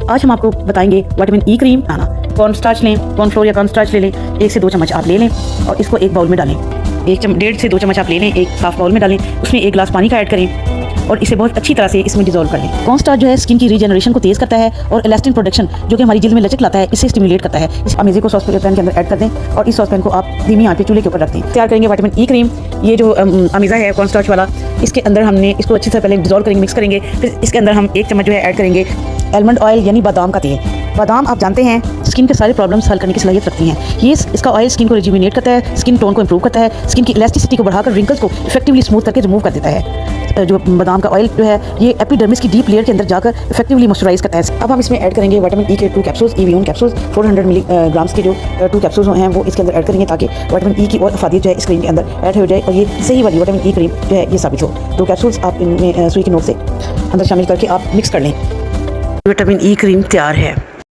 आज हम आपको बताएंगे विटामिन ई क्रीम बनाना। कॉर्न स्टार्च लें, कॉर्नफ्लोर या कॉर्न स्टार्च ले लें, 1 से 2 चम्मच आप ले लें और इसको एक बाउल में डालें। 1.5 से 2 चम्मच आप ले लें, एक साफ बाउल में डालें, उसमें 1 गिलास पानी का ऐड करें और इसे बहुत अच्छी तरह से इसमें डिजोल्व कर लें। कॉर्न स्टार्च जो है स्किन की रीजनरेशन को तेज़ करता है और इलास्टिन प्रोडक्शन जो कि हमारी जल्द में लचक लाता है, इसे स्टिमुलेट करता है। इस अमेज़े को सॉस पैन के अंदर ऐड कर दें और इस सॉस पैन को आप धीमी आंच पे चूल्हे के ऊपर रख दें। तैयार करेंगे विटामिन ई क्रीम। ये जो अमेज़ा है कॉर्न स्टार्च वाला, इसके अंदर हमने इसको अच्छी तरह पहले डिजोल्व करेंगे, मिक्स करेंगे। फिर इसके अंदर हम 1 चम्मच जो है ऐड करेंगे आलमंड ऑयल यानी बादाम का तेल। बादाम आप जानते हैं स्किन के सारे प्रॉब्लम्स हल करने की सलाहियत रखती हैं। ये इसका ऑयल स्किन को रिजुविनेट करता है, स्किन टोन को इंप्रूव करता है, स्किन की इलास्टिसिटी को बढ़ाकर रिंकल्स को इफेक्टिवली स्मूथ करके रिमूव कर देता है। जो बादाम का ऑयल जो है ये एपिडर्मिस की डीप लेयर के अंदर जाकर इफेक्टिवली मॉइस्चराइज करता है। अब हम इसमें ऐड करेंगे विटामिन ई के 2 कैप्सूल्स, ईवीओन कैप्सूल्स 400 मिलीग्राम्स के जो 2 कैप्सूल्स हैं वो इसके अंदर ऐड करेंगे ताकि विटामिन ई की और अफादियत जो है इस क्रीम के अंदर ऐड हो जाए और ये सही वाली विटामिन ई क्रीम जो है ये साबित हो। 2 कैप्सूल्स आप इनमें सुई की नोक से अंदर शामिल करके आप मिक्स कर लें। विटामिन ई क्रीम तैयार है।